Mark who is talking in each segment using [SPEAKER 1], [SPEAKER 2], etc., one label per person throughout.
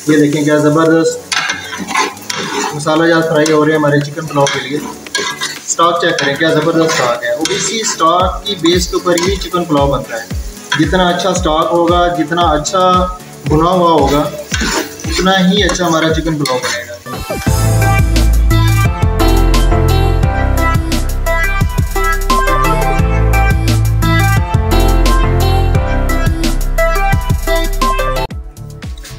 [SPEAKER 1] ये देखें क्या ज़बरदस्त मसाला जात फ्राई हो रहे हैं हमारे चिकन पुलाव के लिए। स्टॉक चेक करें क्या ज़बरदस्त स्टॉक है। और इसी स्टॉक की बेस के ऊपर ही चिकन पुलाव बनता है। जितना अच्छा स्टॉक होगा, जितना अच्छा भुना हुआ होगा, उतना ही अच्छा हमारा चिकन पुलाव बनेगा।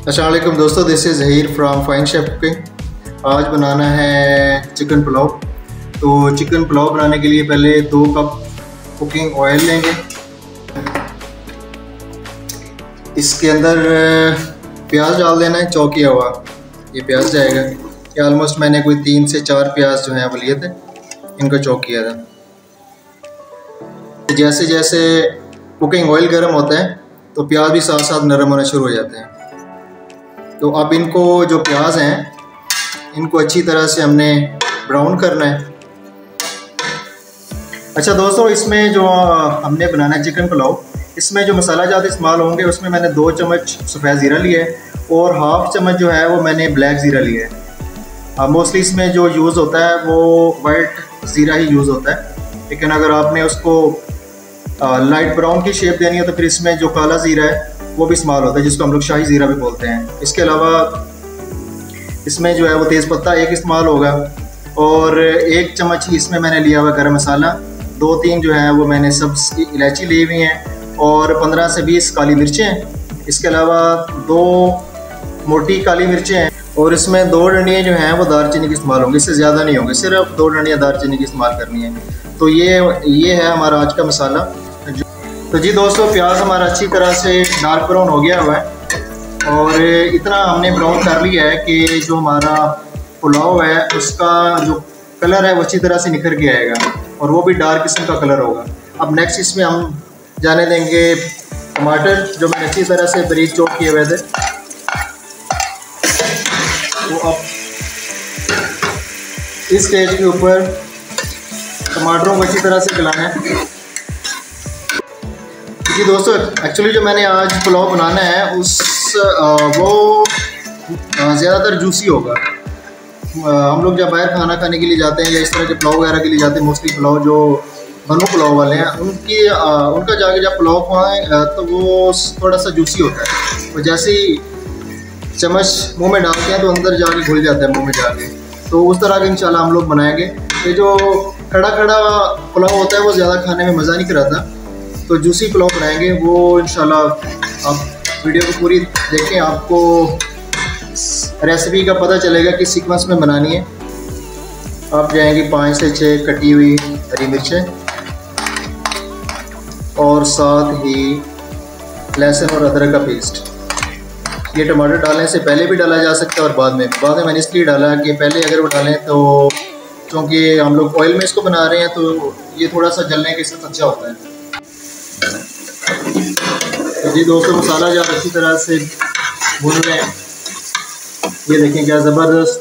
[SPEAKER 1] अस्सलाम वालेकुम दोस्तों, this is Zaheer from fine chef cooking. आज बनाना है चिकन पुलाव। तो चिकन पुलाव बनाने के लिए पहले 2 कप कुकिंग ऑयल लेंगे। इसके अंदर प्याज डाल देना है, चॉप किया हुआ ये प्याज जाएगा। ये ऑलमोस्ट मैंने कोई 3 से 4 प्याज जो हैं वो लिए थे, इनको चॉप किया था। जैसे जैसे कुकिंग ऑयल गर्म होता है तो प्याज भी साथ साथ नरम होना शुरू हो जाते हैं। तो अब इनको जो प्याज हैं इनको अच्छी तरह से हमने ब्राउन करना है। अच्छा दोस्तों, इसमें जो हमने बनाना है चिकन पुलाव, इसमें जो मसाला जात इस्तेमाल होंगे उसमें मैंने 2 चम्मच सफ़ेद ज़ीरा लिया है और हाफ़ चम्मच जो है वो मैंने ब्लैक ज़ीरा लिया है। मोस्टली इसमें जो यूज़ होता है वो वाइट ज़ीरा ही यूज़ होता है, लेकिन अगर आपने उसको लाइट ब्राउन की शेप देनी है तो फिर इसमें जो काला ज़ीरा है वो भी इस्तेमाल होता है, जिसको हम लोग शाही ज़ीरा भी बोलते हैं। इसके अलावा इसमें जो है वो तेज़पत्ता 1 इस्तेमाल होगा और 1 चम्मच ही इसमें मैंने लिया हुआ गरम मसाला। 2-3 जो है वो मैंने सब्ज़ इलायची ली हुई हैं और 15 से 20 काली मिर्चें हैं। इसके अलावा 2 मोटी काली मिर्चें हैं और इसमें 2 डंडियाँ जो हैं वो दालचीनी की इस्तेमाल होंगी, इससे ज़्यादा नहीं होंगे, सिर्फ 2 डंडियाँ दालचीनी की इस्तेमाल करनी है। तो ये है हमारा आज का मसाला। तो जी दोस्तों, प्याज हमारा अच्छी तरह से डार्क ब्राउन हो गया हुआ है और इतना हमने ब्राउन कर लिया है कि जो हमारा पुलाव है उसका जो कलर है वो अच्छी तरह से निखर के आएगा और वो भी डार्क किस्म का कलर होगा। अब नेक्स्ट इसमें हम जाने देंगे टमाटर, जो मैंने अच्छी तरह से बारीक चॉप किए हुए थे। तो अब इस स्टेज के ऊपर टमाटरों को अच्छी तरह से गलाना है। जी दोस्तों, एक्चुअली जो मैंने आज पुलाव बनाना है वो ज़्यादातर जूसी होगा। हम लोग जब बाहर खाना खाने के लिए जाते हैं या इस तरह के पुलाव वगैरह के लिए जाते हैं, मोस्टली पुलाव जो बनो पुलाव वाले हैं उनका जाके जब पुलाव खाएँ तो वो थोड़ा सा जूसी होता है। तो जैसे ही चम्मच मुंह में डालते हैं तो अंदर जाके घुल जाता है मुंह में जाके। तो उस तरह के इंशाल्लाह हम लोग बनाएंगे। ये जो खड़ा खड़ा पुलाव होता है वो ज़्यादा खाने में मज़ा नहीं कराता, तो जूसी पुलाव बनाएंगे वो इंशाल्लाह। आप वीडियो को पूरी देखें, आपको रेसिपी का पता चलेगा कि सीक्वेंस में बनानी है। आप जाएंगे 5 से 6 कटी हुई हरी मिर्चें और साथ ही लहसुन और अदरक का पेस्ट। ये टमाटर डालने से पहले भी डाला जा सकता है और बाद में मैंने इसलिए डाला कि पहले अगर वो डालें तो क्योंकि हम लोग ऑयल में इसको बना रहे हैं तो ये थोड़ा सा जलने के साथ अच्छा होता है। तो जी दोस्तों, मसाला जब अच्छी तरह से भून रहे हैं, ये देखें क्या ज़बरदस्त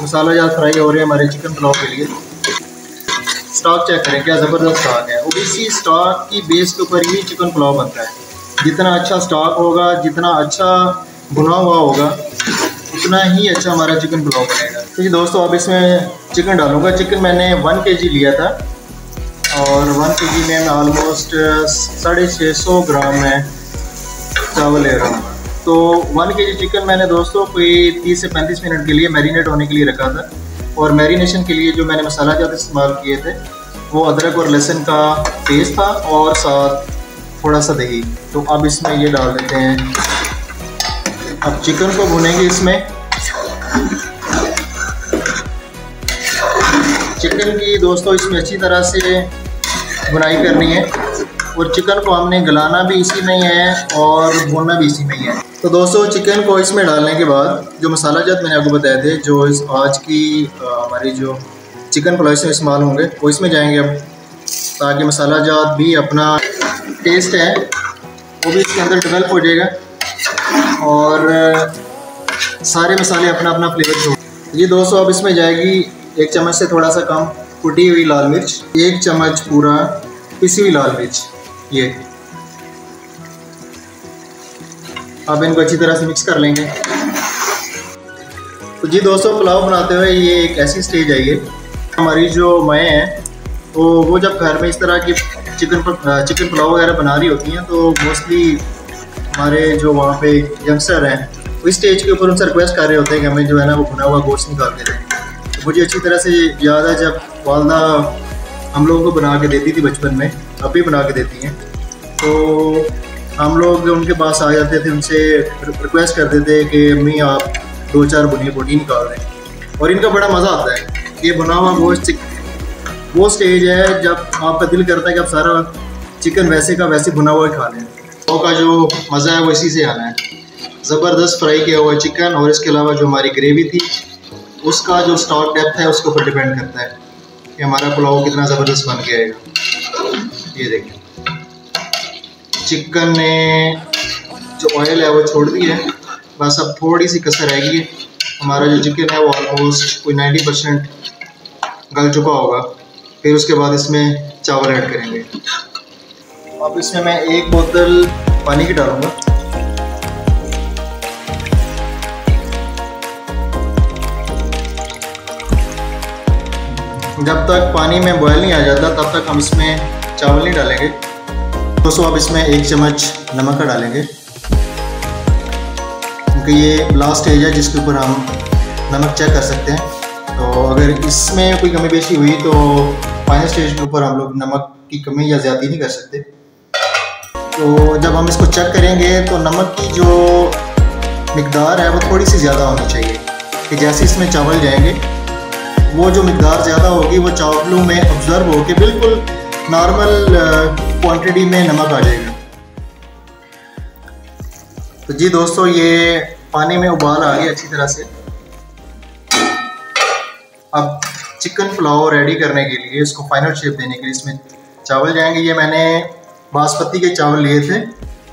[SPEAKER 1] मसाला जब फ्राई हो रहे हैं हमारे चिकन पुलाव के लिए। स्टॉक चेक करें क्या ज़बरदस्त स्टॉक है। और इसी स्टॉक की बेस के ऊपर ही चिकन पुलाव बनता है। जितना अच्छा स्टॉक होगा, जितना अच्छा भुना हुआ होगा, उतना ही अच्छा हमारा चिकन पुलाव बनेगा। तो जी दोस्तों, अब इसमें चिकन डालूँगा। चिकन मैंने 1 kg लिया था और 1 kg में मैं ऑलमोस्ट 650 ग्राम में चावल ले रहा हूँ। तो 1 kg चिकन मैंने दोस्तों कोई 30 से 35 मिनट के लिए मैरिनेट होने के लिए रखा था। और मैरिनेशन के लिए जो मैंने मसाला जात इस्तेमाल किए थे वो अदरक और लहसुन का पेस्ट था और साथ थोड़ा सा दही। तो अब इसमें ये डाल देते हैं। अब चिकन को भुनेंगे। इसमें चिकन की दोस्तों इसमें अच्छी तरह से बुनाई करनी है और चिकन को हमने गलाना भी इसी में ही है और भूनना भी इसी में ही है। तो दोस्तों, चिकन को इसमें डालने के बाद जो मसाला जात मैंने आपको बताए थे, जो आज की हमारी जो चिकन पुलाव में इस्तेमाल होंगे वो इसमें जाएंगे अब, ताकि मसाला जात भी अपना टेस्ट है वो भी इसके अंदर डेवलप हो जाएगा और सारे मसाले अपना अपना फ्लेवर छोड़। ये दोस्तों, अब इसमें जाएगी 1 चम्मच से थोड़ा सा कम कुटी हुई लाल मिर्च, 1 चम्मच पूरा पिसी हुई लाल मिर्च। ये अब इनको अच्छी तरह से मिक्स कर लेंगे। तो जी दोस्तों, पुलाव बनाते हुए ये एक ऐसी स्टेज आई है, हमारी जो माएँ हैं तो वो जब घर में इस तरह की चिकन पुलाव वगैरह बना रही होती हैं तो मोस्टली हमारे जो वहाँ पे यंगस्टर हैं वो इस स्टेज के ऊपर उनसे रिक्वेस्ट कर रहे होते हैं कि हमें जो है ना वो भुना हुआ गोश्त निकाल के दें। तो मुझे अच्छी तरह से याद है जब वालदा हम लोगों को बना के देती थी बचपन में, अब भी बना के देती हैं, तो हम लोग उनके पास आ जाते थे, उनसे रिक्वेस्ट करते थे कि अम्मी आप 2-4 भुनी बोटी निकाल दें। और इनका बड़ा मज़ा आता है। ये भुना हुआ गोश्त वो स्टेज है जब आपका दिल करता है कि आप सारा चिकन वैसे का वैसे भुना हुआ खा लें। तो का जो मज़ा है वो इसी से आना है। ज़बरदस्त फ्राई किया हुआ चिकन और इसके अलावा जो हमारी ग्रेवी थी उसका जो स्टॉक डेप्थ है उसके ऊपर डिपेंड करता है कि हमारा पुलाव कितना ज़बरदस्त बन के आएगा। ये देखिए चिकन ने जो ऑयल है वो छोड़ दी है, बस अब थोड़ी सी कसर रह गई है। हमारा जो चिकन है वो ऑलमोस्ट कोई 90% गल चुका होगा। फिर उसके बाद इसमें चावल ऐड करेंगे। अब इसमें मैं 1 बोतल पानी की डालूंगा। जब तक पानी में बॉयल नहीं आ जाता तब तक हम इसमें चावल नहीं डालेंगे। दोस्तों अब इसमें 1 चम्मच नमक का डालेंगे, क्योंकि ये लास्ट स्टेज है जिसके ऊपर हम नमक चेक कर सकते हैं। तो अगर इसमें कोई कमी पेशी हुई तो फाइनल स्टेज के ऊपर हम लोग नमक की कमी या ज़्यादा नहीं कर सकते। तो जब हम इसको चेक करेंगे तो नमक की जो मिकदार है वो थोड़ी सी ज़्यादा होनी चाहिए, कि जैसे इसमें चावल जाएंगे वो जो मिकदार ज़्यादा होगी वो चावलों में ऑब्जर्व होकर बिल्कुल नॉर्मल क्वांटिटी में नमक आ जाएगा। तो जी दोस्तों, ये पानी में उबाल आ गया अच्छी तरह से। अब चिकन पुलाव रेडी करने के लिए, इसको फाइनल शेप देने के लिए इसमें चावल जाएंगे। ये मैंने बासमती के चावल लिए थे,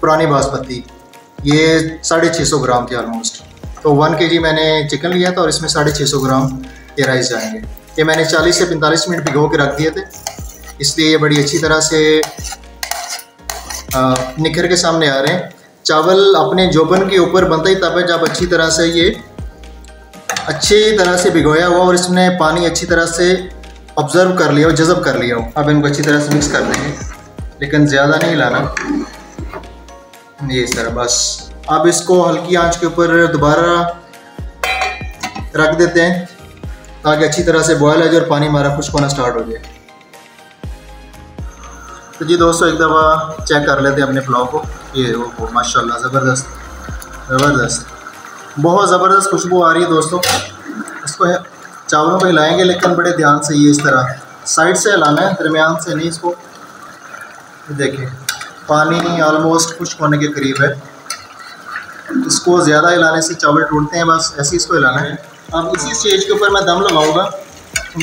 [SPEAKER 1] पुरानी बासमती, ये 650 ग्राम थे ऑलमोस्ट। तो 1 kg मैंने चिकन लिया था और इसमें 650 ग्राम ये राइस जाएंगे। ये मैंने 40 से 45 मिनट भिगो के रख दिए थे, इसलिए ये बड़ी अच्छी तरह से निखर के सामने आ रहे हैं। चावल अपने जोबन के ऊपर बनता ही तब है जब अच्छी तरह से ये अच्छी तरह से भिगोया हुआ और इसने पानी अच्छी तरह से ऑब्जर्व कर लिया हो, जज़ब कर लिया हो। अब इनको अच्छी तरह से मिक्स कर देंगे, लेकिन ज़्यादा नहीं हिलाना, ये इस तरह बस। अब इसको हल्की आंच के ऊपर दोबारा रख देते हैं ताकि अच्छी तरह से बॉयल आ जाए और पानी हमारा खुश्क होना स्टार्ट हो जाए। तो जी दोस्तों, एक दफ़ा चेक कर लेते हैं अपने पुलाव को। ये वो माशाल्लाह ज़बरदस्त ज़बरदस्त, बहुत ज़बरदस्त खुशबू आ रही है दोस्तों। इसको चावलों को हिलाएंगे लेकिन बड़े ध्यान से, ये इस तरह साइड से हिलाना है, दरमियान से नहीं। इसको देखिए पानी ऑलमोस्ट खुश्क होने के करीब है। इसको ज़्यादा हिलाने से चावल टूटते हैं, बस ऐसे इसको हिलाना है। अब इसी स्टेज के ऊपर मैं दम लगाऊंगा।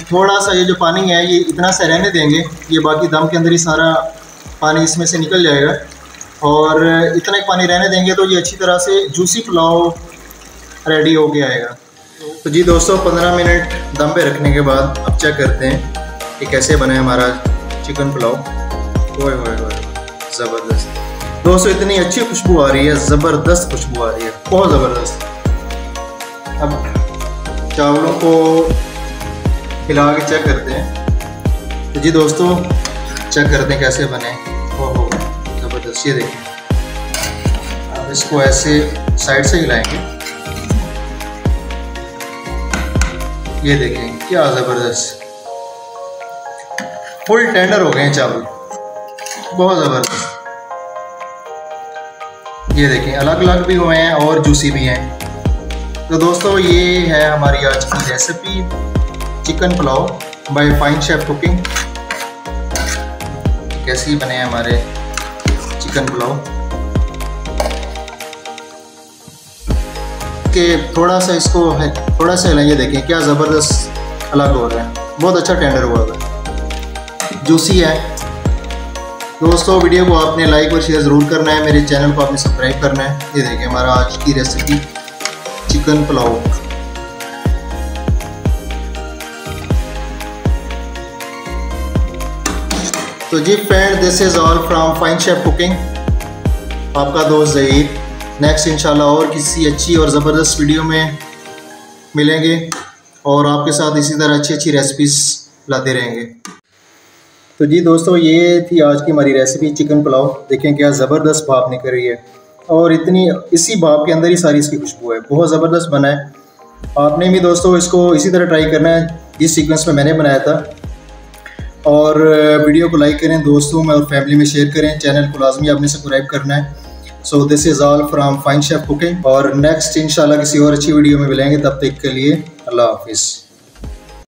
[SPEAKER 1] थोड़ा सा ये जो पानी है ये इतना सा रहने देंगे, ये बाकी दम के अंदर ही सारा पानी इसमें से निकल जाएगा, और इतना ही पानी रहने देंगे तो ये अच्छी तरह से जूसी पुलाव रेडी हो के आएगा। तो जी दोस्तों, 15 मिनट दम पे रखने के बाद अब चेक करते हैं कि कैसे बना है हमारा चिकन पुलाव। ओए ओए ओए, ज़बरदस्त दोस्तों, इतनी अच्छी खुशबू आ रही है, ज़बरदस्त खुशबू आ रही है, बहुत ज़बरदस्त। अब चावलों को हिला के चेक करते हैं। तो जी दोस्तों, चेक करते हैं कैसे बने। ओहो ज़बरदस्त, ये देखिए। अब इसको ऐसे साइड से हिलाएंगे, ये देखें क्या ज़बरदस्त, फुल टेंडर हो गए हैं चावल, बहुत ज़बरदस्त। ये देखें अलग अलग भी हुए हैं और जूसी भी हैं। तो दोस्तों, ये है हमारी आज की recipe, chicken pulao by fine chef cooking. कैसे बने हैं हमारे चिकन पुलाव के, थोड़ा सा इसको है थोड़ा सा हिलाइए, देखें क्या ज़बरदस्त अलग हो रहा है, बहुत अच्छा टेंडर हुआ है, जूसी है। दोस्तों, वीडियो को आपने लाइक और शेयर ज़रूर करना है, मेरे चैनल को आपने सब्सक्राइब करना है। ये देखिए हमारा आज की रेसिपी चिकन पुलाव। तो जी friend, this is all from fine chef cooking. आपका दोस्त ज़हीर। नेक्स्ट इंशाल्लाह और किसी अच्छी और ज़बरदस्त वीडियो में मिलेंगे और आपके साथ इसी तरह अच्छी अच्छी रेसिपीज़ लाते रहेंगे। तो जी दोस्तों, ये थी आज की हमारी रेसिपी चिकन पुलाव। देखें क्या ज़बरदस्त भाप निकल रही है और इतनी इसी भाप के अंदर ही सारी इसकी खुशबू है। बहुत ज़बरदस्त बना है। आपने भी दोस्तों इसको इसी तरह ट्राई करना है जिस सीक्वेंस में मैंने बनाया था। और वीडियो को लाइक करें, दोस्तों में और फैमिली में शेयर करें। चैनल को लाजमी आपने सब्सक्राइब करना है। So this is all from fine chef cooking. और नेक्स्ट इंशाल्लाह किसी और अच्छी वीडियो में मिलेंगे। तब तक के लिए अल्लाह हाफिज़।